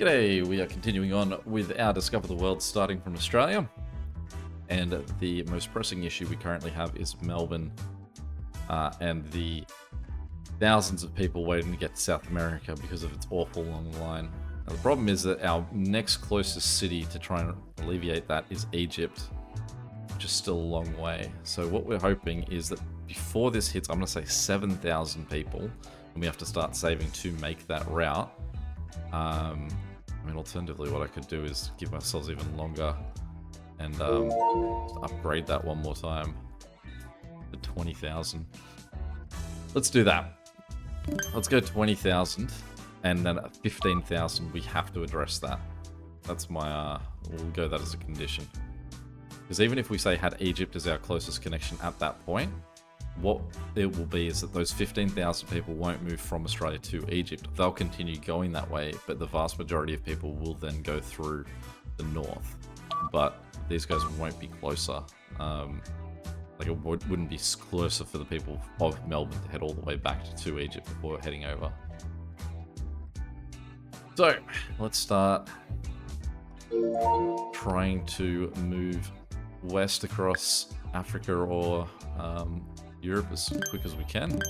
G'day, we are continuing on with our Discover the World starting from Australia. And the most pressing issue we currently have is Melbourne and the thousands of people waiting to get to South America because of its awful long line. Now, the problem is that our next closest city to try and alleviate that is Egypt, which is still a long way. So what we're hoping is that before this hits, I'm going to say 7,000 people, and we have to start saving to make that route. I mean, alternatively, what I could do is give ourselves even longer and just upgrade that one more time to 20,000. Let's do that. Let's go 20,000, and then at 15,000, we have to address that. That's my, we'll go that as a condition. Because even if we say had Egypt as our closest connection at that point, what it will be is that those 15,000 people won't move from Australia to Egypt. They'll continue going that way, but the vast majority of people will then go through the north. But these guys won't be closer. Like it wouldn't be closer for the people of Melbourne to head all the way back to Egypt before heading over. So let's start trying to move west across Africa or Europe as quick as we can. And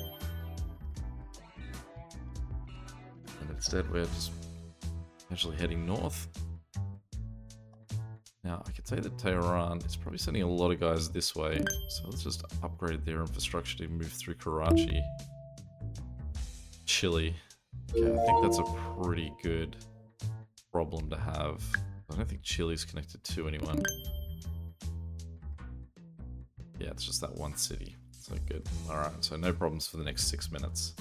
instead we're just actually heading north. Now I could say that Tehran is probably sending a lot of guys this way, so let's just upgrade their infrastructure to move through Karachi. Chile. Okay, I think that's a pretty good problem to have. I don't think Chile's connected to anyone. Yeah, it's just that one city. So good. Alright, so no problems for the next 6 minutes.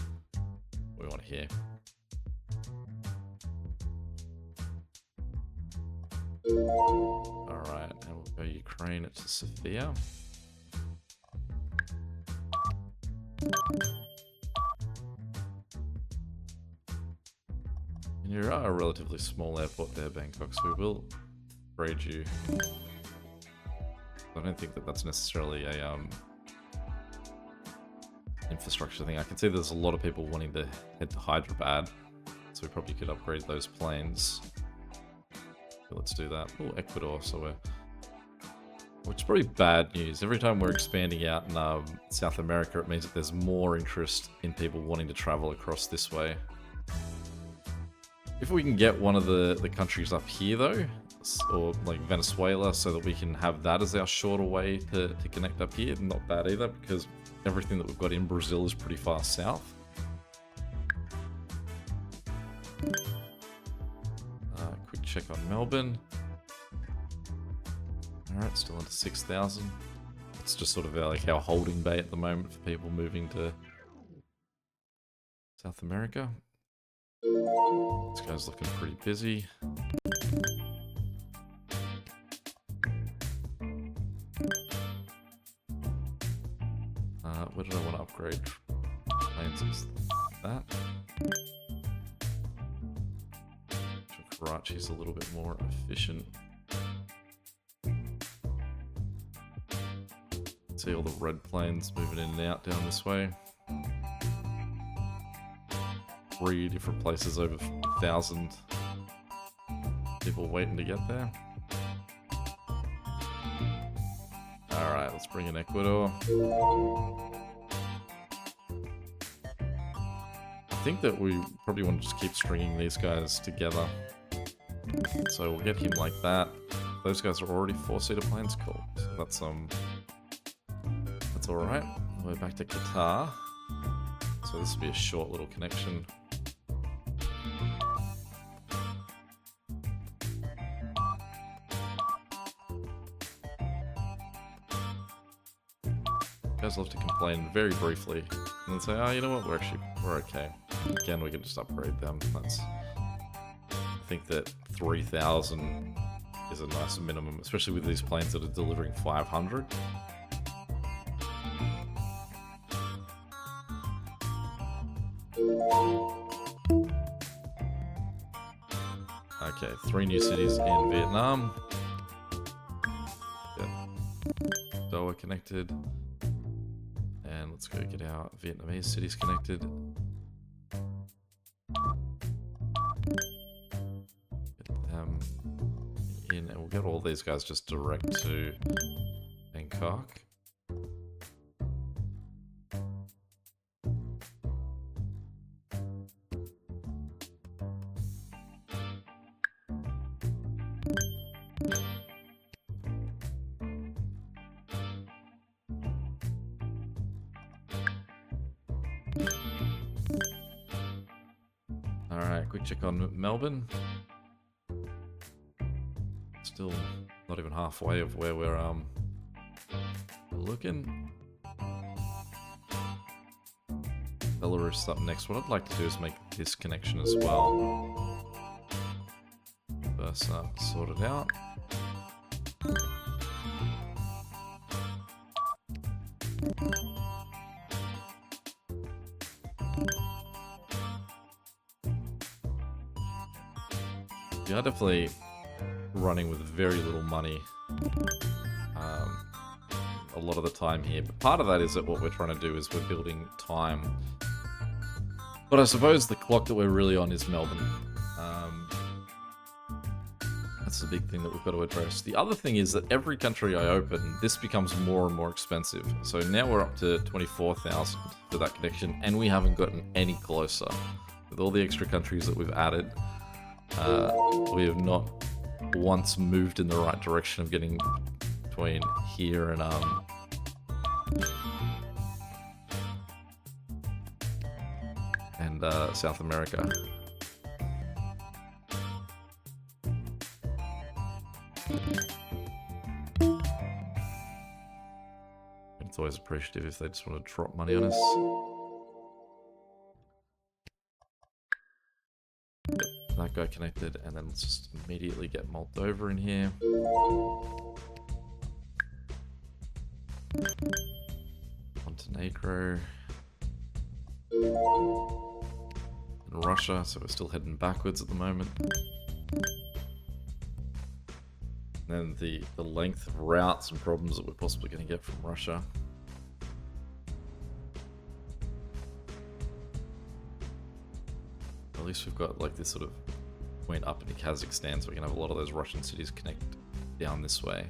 We want to hear. Alright, and we'll go Ukraine to Sofia. And you're a relatively small airport there, Bangkok, so we will upgrade you. I don't think that that's necessarily a infrastructure thing. I can see there's a lot of people wanting to head to Hyderabad, so we probably could upgrade those planes. So let's do that. Oh, Ecuador, so which is probably bad news. Every time we're expanding out in South America, it means that there's more interest in people wanting to travel across this way. If we can get one of the countries up here though, or like Venezuela, so that we can have that as our shorter way to connect up here, not bad either, because everything that we've got in Brazil is pretty far south. Quick check on Melbourne. Alright, still under 6,000. It's just sort of like our holding bay at the moment for people moving to South America. This guy's looking pretty busy. Where did I want to upgrade planes? Is that? Karachi's a little bit more efficient. See all the red planes moving in and out down this way. 3 different places, over 1,000 people waiting to get there. Alright, let's bring in Ecuador. I think that we probably want to just keep stringing these guys together. So we'll get him like that. Those guys are already 4-seater planes, cool. So that's alright. We're back to Qatar. So this will be a short little connection. Guys love to complain very briefly and then say, oh, you know what, we're okay. Again, we can just upgrade them. I think that 3,000 is a nice minimum, especially with these planes that are delivering 500. Okay, 3 new cities in Vietnam. Yep. Doha connected. And let's go get our Vietnamese cities connected. we'll get all these guys just direct to Bangkok. Alright, quick check on Melbourne. Still not even halfway of where we're looking. Belarus up next. What I'd like to do is make this connection as well. First sorted out. We are definitely running with very little money a lot of the time here, but part of that is that what we're trying to do is we're building time. But I suppose the clock that we're really on is Melbourne. That's the big thing that we've got to address. The other thing is that every country I open, this becomes more and more expensive. So now we're up to 24,000 for that connection, and we haven't gotten any closer. With all the extra countries that we've added, we have not once moved in the right direction of getting between here and South America. It's always appreciative if they just want to drop money on us. Get that guy connected, and then let's just immediately get Moldova in here. Montenegro. And Russia, so we're still heading backwards at the moment. And then the length of routes and problems that we're possibly going to get from Russia. At least we've got like this sort of point up into Kazakhstan, so we can have a lot of those Russian cities connect down this way.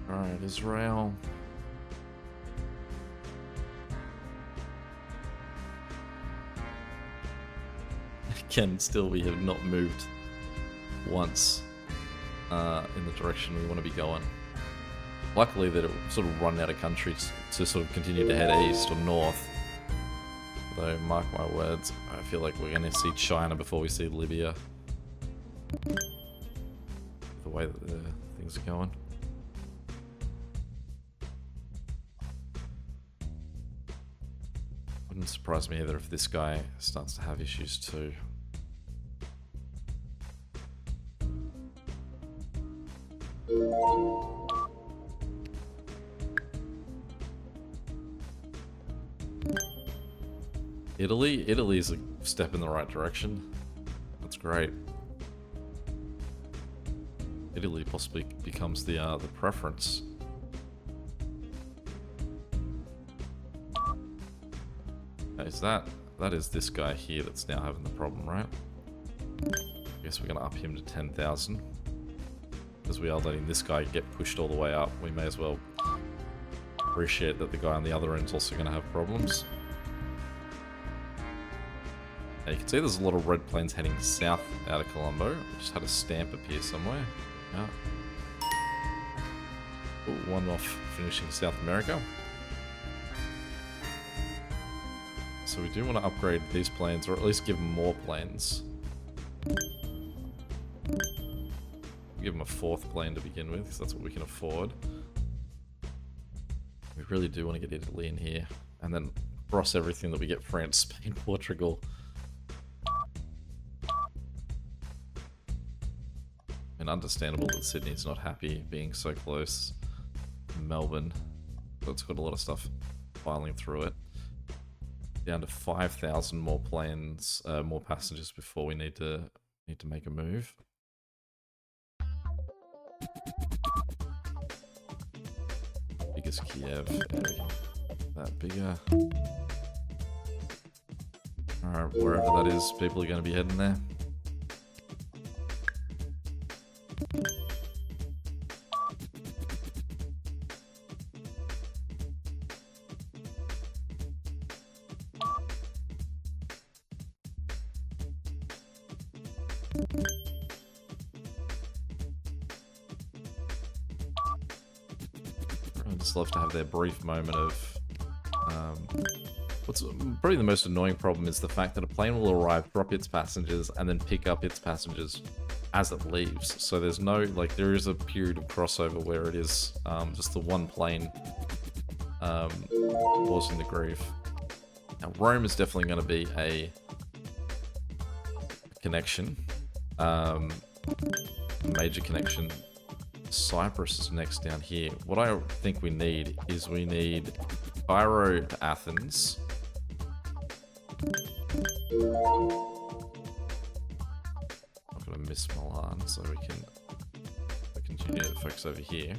Alright, Israel. Again, still we have not moved once in the direction we want to be going. Luckily that it sort of run out of countries to sort of continue to head east or north. Though, mark my words, I feel like we're going to see China before we see Libya. The way that the things are going. Wouldn't surprise me either if this guy starts to have issues too. Italy is a step in the right direction. That's great. Italy possibly becomes the preference. Is that is this guy here that's now having the problem, right? I guess we're gonna up him to 10,000. Because we are letting this guy get pushed all the way up, we may as well appreciate that the guy on the other end is also gonna have problems. Now you can see there's a lot of red planes heading south out of Colombo. We just had a stamp appear somewhere. Yeah. Ooh, one off finishing South America. So we do want to upgrade these planes, or at least give them more planes. Give them a fourth plane to begin with, because that's what we can afford. We really do want to get Italy in here. And then cross everything that we get: France, Spain, Portugal. And understandable that Sydney's not happy being so close to Melbourne. But it's got a lot of stuff filing through it. Down to 5,000 more planes, more passengers before we need to make a move. Biggest Kiev, that bigger. Alright, wherever that is, people are going to be heading there. I'd just love to have their brief moment of... what's probably the most annoying problem is the fact that a plane will arrive, drop its passengers, and then pick up its passengers as it leaves. So there's no, like, there is a period of crossover where it is just the one plane causing the grief. Now, Rome is definitely going to be a connection. Major connection. Cyprus is next down here. What I think we need is we need Cairo to Athens. I'm not going to miss Milan, so we can continue to focus over here.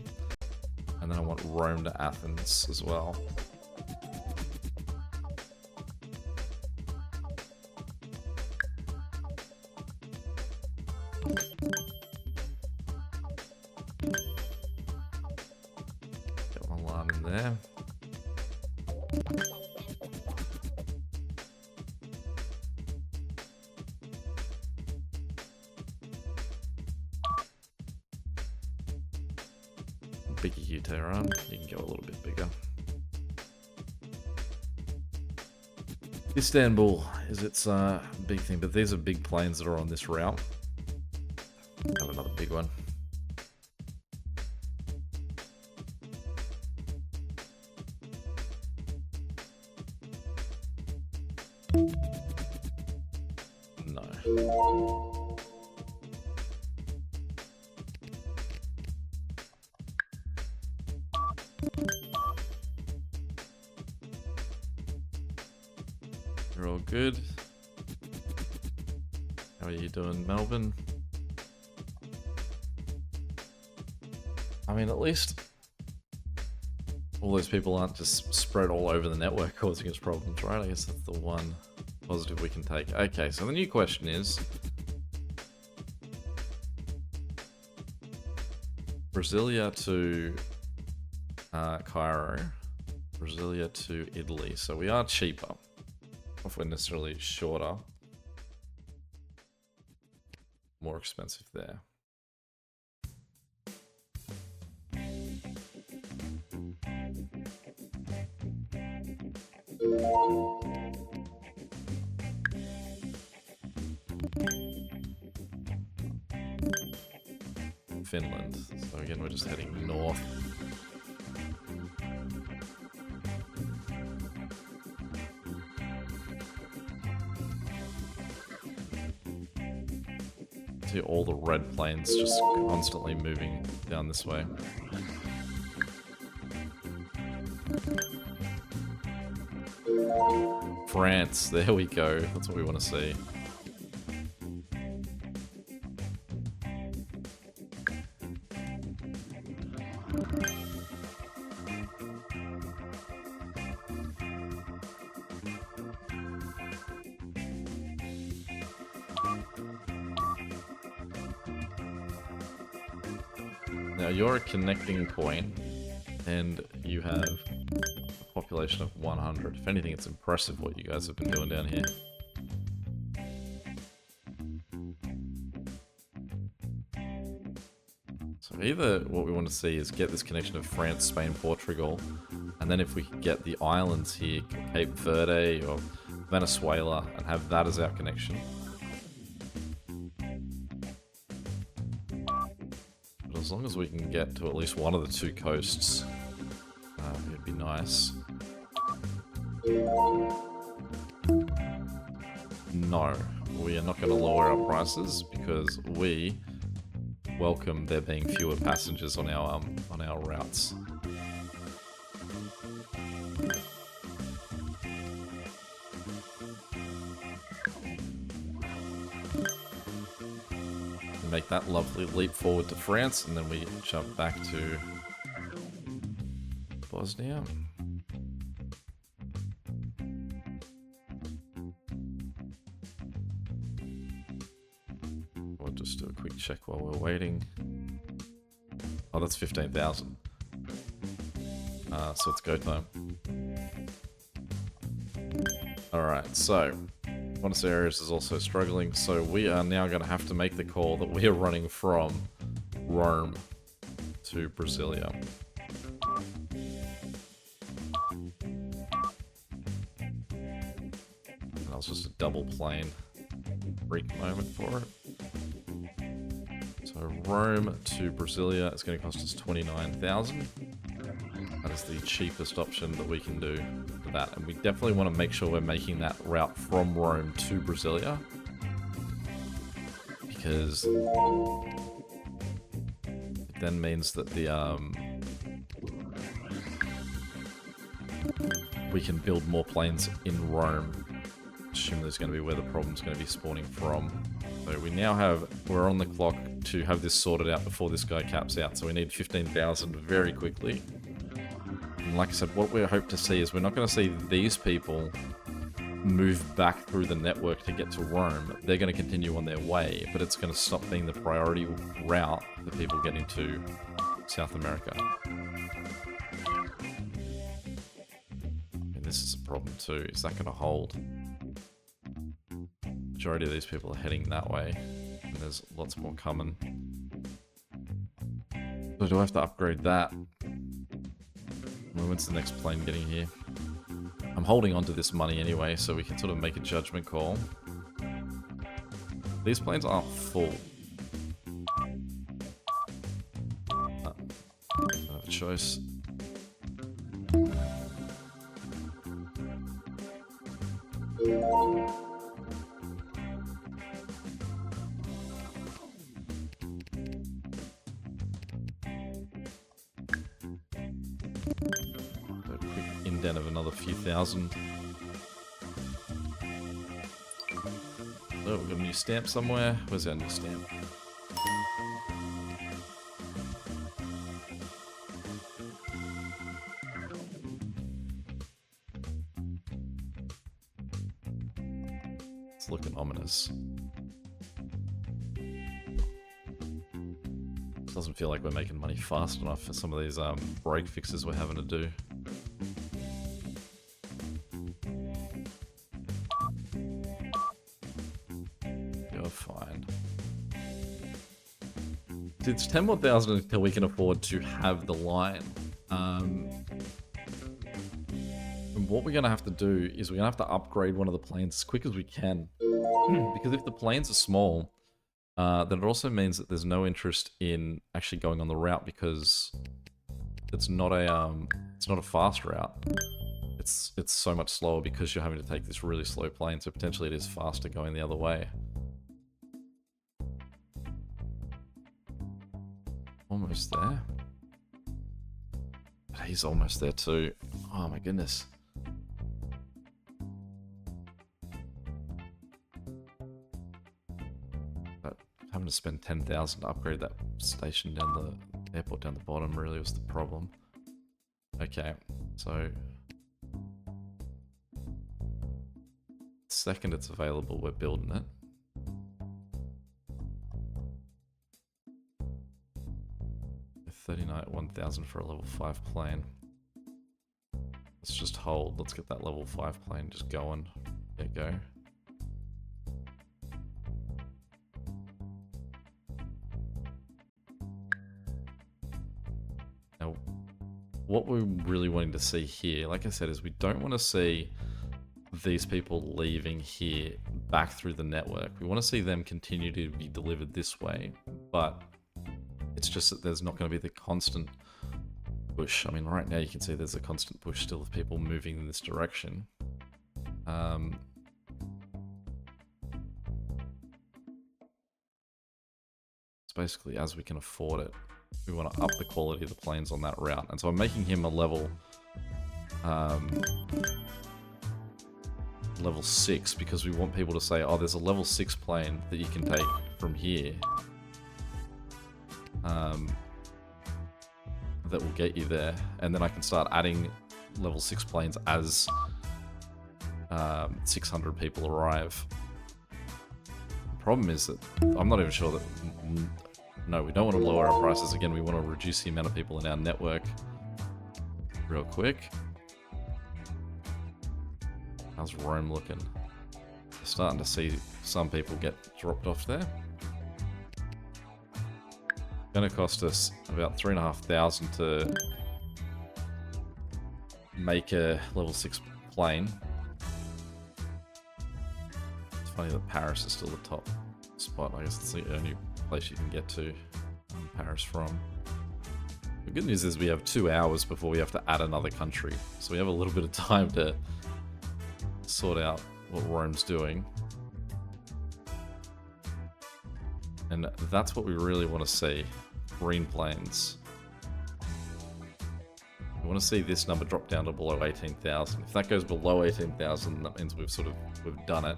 And then I want Rome to Athens as well. Get Milan in there. Bigger you, Tehran. You can go a little bit bigger. Istanbul is its big thing, but these are big planes that are on this route. Have another big one. No. You're all good. How are you doing, Melbourne? I mean, at least all those people aren't just spread all over the network causing us problems, right? I guess that's the one positive we can take. Okay, so the new question is... Brasilia to Cairo. Brasilia to Italy. So we are cheaper. If we're necessarily shorter. More expensive there. Finland. So again, we're just heading north. See all the red planes just constantly moving down this way. France, there we go. That's what we want to see. Now you're a connecting point, and you have a population of 100. If anything, it's impressive what you guys have been doing down here. So either what we want to see is get this connection of France, Spain, Portugal, and then if we can get the islands here, Cape Verde or Venezuela, and have that as our connection. As long as we can get to at least one of the two coasts, it'd be nice. No, we are not going to lower our prices because we welcome there being fewer passengers on our routes. Make that lovely leap forward to France, and then we jump back to Bosnia. check while we're waiting. Oh, that's 15,000. So it's go time. Alright, so Buenos Aires is also struggling, so we are now going to have to make the call that we are running from Rome to Brasilia. That was just a double plane. Freak moment for it. So Rome to Brasilia is going to cost us 29,000. That is the cheapest option that we can do for that. And we definitely want to make sure we're making that route from Rome to Brasilia. Because it then means that the we can build more planes in Rome. Assuming there's going to be where the problem's going to be spawning from. So we now have, we're on the clock to have this sorted out before this guy caps out. So we need 15,000 very quickly. And like I said, what we hope to see is we're not going to see these people move back through the network to get to Rome. They're going to continue on their way, but it's going to stop being the priority route for people getting to South America. And this is a problem too. Is that going to hold? Majority of these people are heading that way, and there's lots more coming. So do I have to upgrade that? When's the next plane getting here? I'm holding on to this money anyway, so we can sort of make a judgment call. These planes aren't full. I don't have a choice. Of another few thousand. Oh, we've got a new stamp somewhere. Where's our new stamp? It's looking ominous. Doesn't feel like we're making money fast enough for some of these break fixes we're having to do. Fine. It's 10 more thousand until we can afford to have the line. And what we're going to have to do is we're going to have to upgrade one of the planes as quick as we can. Because if the planes are small, then it also means that there's no interest in actually going on the route because it's not a fast route. It's so much slower because you're having to take this really slow plane, so potentially it is faster going the other way. Almost there. But he's almost there too. Oh my goodness. But having to spend 10,000 to upgrade that station down the airport down the bottom really was the problem. Okay, so the second it's available, we're building it. $39 at 1,000 for a level 5 plane. Let's just hold. Let's get that level 5 plane just going. There you go. Now, what we're really wanting to see here, like I said, is we don't want to see these people leaving here back through the network. We want to see them continue to be delivered this way, but it's just that there's not going to be the constant push. I mean, right now you can see there's a constant push still of people moving in this direction. It's basically as we can afford it. We want to up the quality of the planes on that route. And so I'm making him a level 6 because we want people to say, oh, there's a level 6 plane that you can take from here. That will get you there, and then I can start adding level 6 planes as 600 people arrive. problem is that I'm not even sure that... No, we don't want to lower our prices. Again, we want to reduce the amount of people in our network real quick. How's Rome looking? We're starting to see some people get dropped off there. Going to cost us about 3,500 to make a level 6 plane. It's funny that Paris is still the top spot. I guess it's the only place you can get to Paris from. The good news is we have 2 hours before we have to add another country. So we have a little bit of time to sort out what Rome's doing. And that's what we really want to see. Green plains. We want to see this number drop down to below 18,000. If that goes below 18,000, that means we've done it.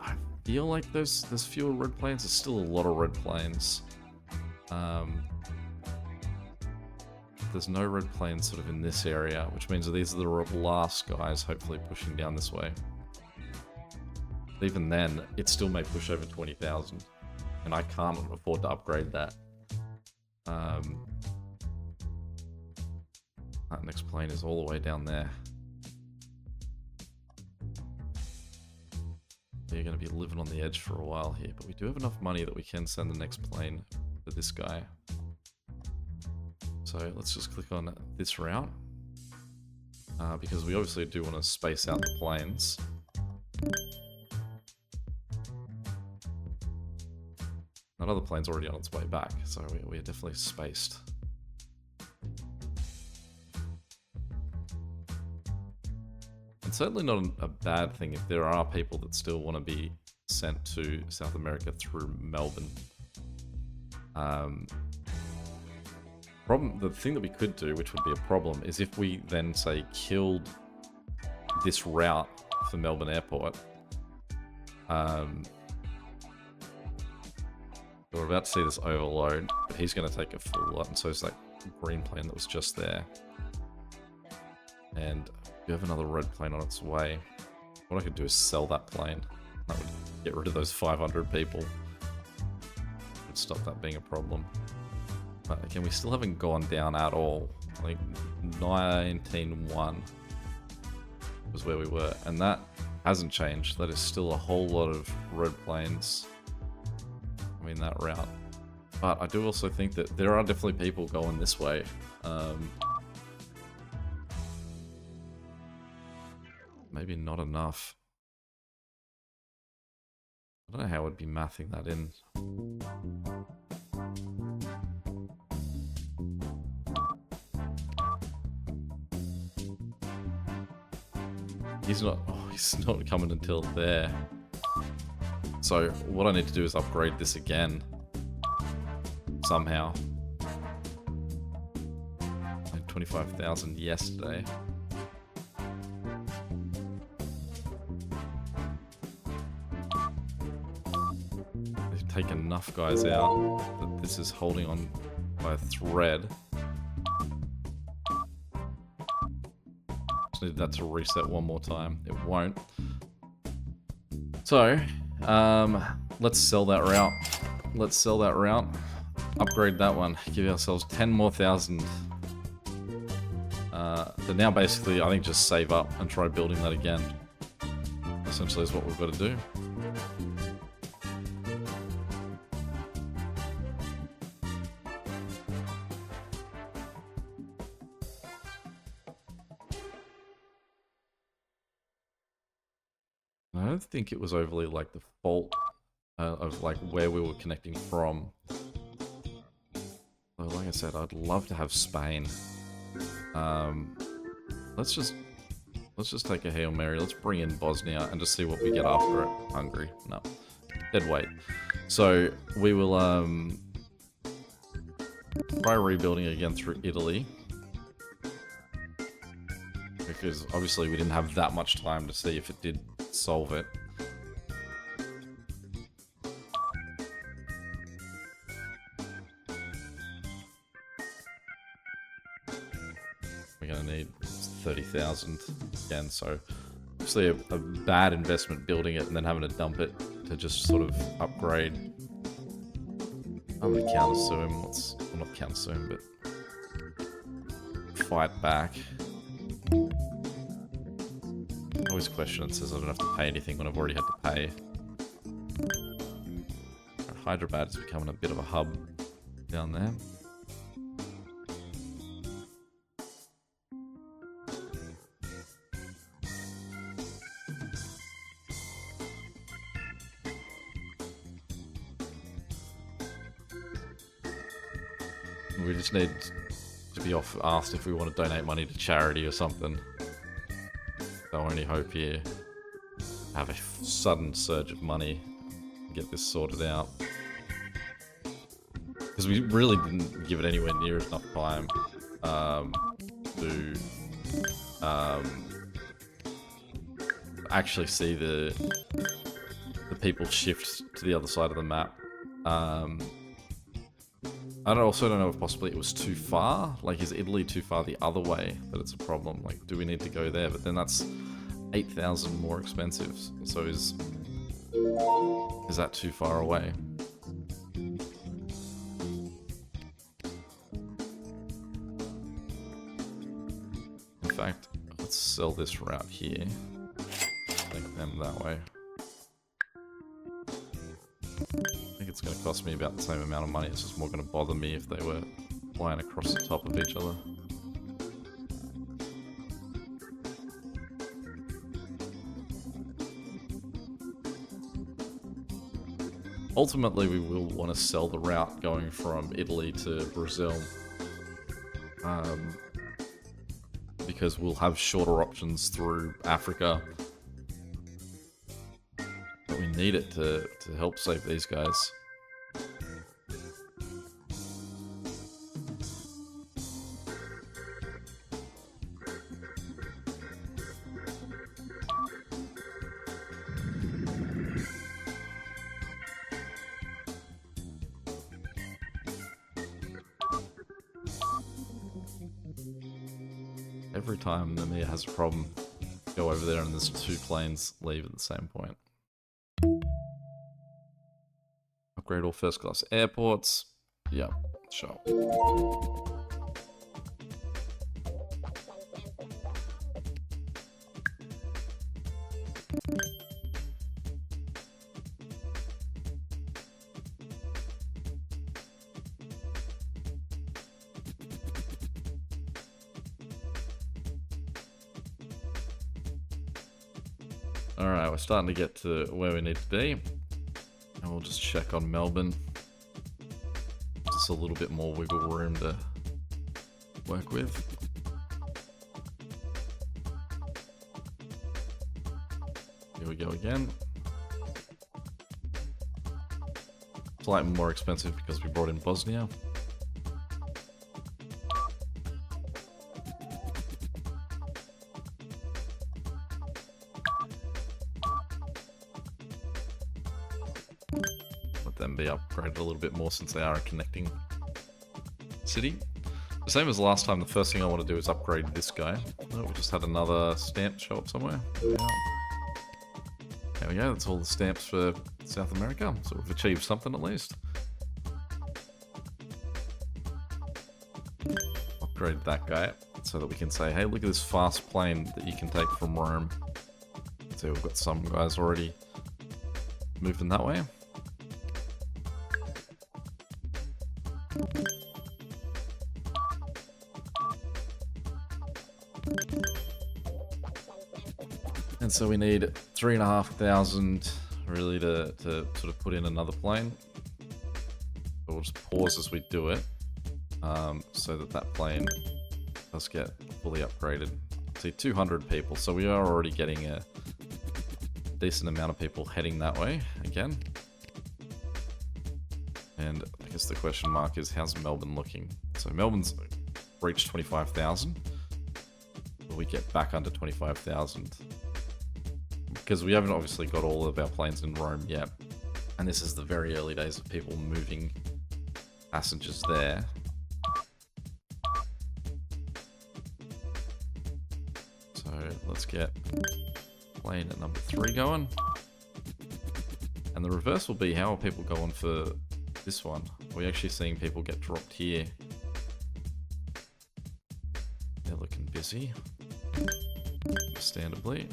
I feel like there's fewer red plains. There's still a lot of red plains. There's no red plains sort of in this area, which means that these are the last guys hopefully pushing down this way. But even then, it still may push over 20,000. And I can't afford to upgrade that. That next plane is all the way down there. You're going to be living on the edge for a while here, but we do have enough money that we can send the next plane to this guy. So let's just click on this route, because we obviously do want to space out the planes. That other plane's already on its way back, so we're definitely spaced. It's certainly not a bad thing if there are people that still want to be sent to South America through Melbourne. The thing that we could do, which would be a problem, is if we then, say, killed this route for Melbourne Airport. We're about to see this overload, but he's going to take a full lot, and so is that green plane that was just there. And we have another red plane on its way. What I could do is sell that plane. That would get rid of those 500 people. Would stop that being a problem. But again, we still haven't gone down at all. I think 19.1 was where we were, and that hasn't changed. That is still a whole lot of red planes. I mean, that route. But I do also think that there are definitely people going this way. Maybe not enough. I don't know how I'd be mathing that in. He's not coming until there. So what I need to do is upgrade this again. Somehow. I had 25,000 yesterday. They've taken enough guys out that this is holding on by a thread. Just need that to reset one more time. It won't. So, let's sell that route. Let's sell that route. Upgrade that one. Give ourselves 10 more thousand. But now basically, I think just save up and try building that again. Essentially is what we've got to do. I don't think it was overly like the fault of like where we were connecting from. But like I said, I'd love to have Spain. Let's just take a Hail Mary. Let's bring in Bosnia and just see what we get after it. Hungary. No. Dead weight. So we will try rebuilding again through Italy. Because obviously we didn't have that much time to see if it did solve it. We're going to need 30,000 again, so obviously a bad investment building it and then having to dump it to just sort of upgrade. I'm gonna counter-sue him. Well, not counter-sue him, but fight back. I always question it, says I don't have to pay anything when I've already had to pay. Hyderabad is becoming a bit of a hub down there. We just need to be asked if we want to donate money to charity or something. The only hope here, have a sudden surge of money and get this sorted out. Because we really didn't give it anywhere near enough time to actually see the people shift to the other side of the map. I also don't know if possibly it was too far. Like, is Italy too far the other way that it's a problem? Like, do we need to go there? But then that's 8,000 more expensive. So is that too far away? In fact, let's sell this route here. Take them that way. I think it's going to cost me about the same amount of money. It's just more going to bother me if they were flying across the top of each other. Ultimately, we will want to sell the route going from Italy to Brazil. Because we'll have shorter options through Africa. But we need it to help save these guys. Every time the Mia has a problem, go over there and there's two planes leave at the same point. Upgrade all first class airports. Yeah, sure. Alright, we're starting to get to where we need to be. And we'll just check on Melbourne. Just a little bit more wiggle room to work with. Here we go again. Slightly more expensive because we brought in Bosnia. Them be upgraded a little bit more since they are a connecting city. The same as last time, the first thing I want to do is upgrade this guy. Oh, we just had another stamp show up somewhere. There we go, that's all the stamps for South America, so we've achieved something at least. Upgrade that guy so that we can say, hey, look at this fast plane that you can take from Rome. So we've got some guys already moving that way. And so we need 3,500 really to sort of put in another plane. So we'll just pause as we do it, so that plane does get fully upgraded. See, 200 people, so we are already getting a decent amount of people heading that way again. And I guess the question mark is, how's Melbourne looking? So Melbourne's reached 25,000. Will we get back under 25,000? Because we haven't obviously got all of our planes in Rome yet. And this is the very early days of people moving passengers there. So let's get plane at number 3 going. And the reverse will be, how are people going for this one? Are we actually seeing people get dropped here? They're looking busy, understandably.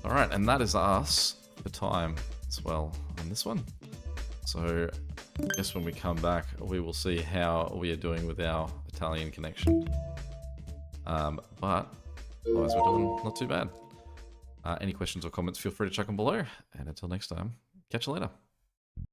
Alright, and that is us for time as well on this one. So I guess when we come back, we will see how we are doing with our Italian connection. But otherwise we're doing not too bad. Any questions or comments, feel free to chuck them below. And until next time, catch you later.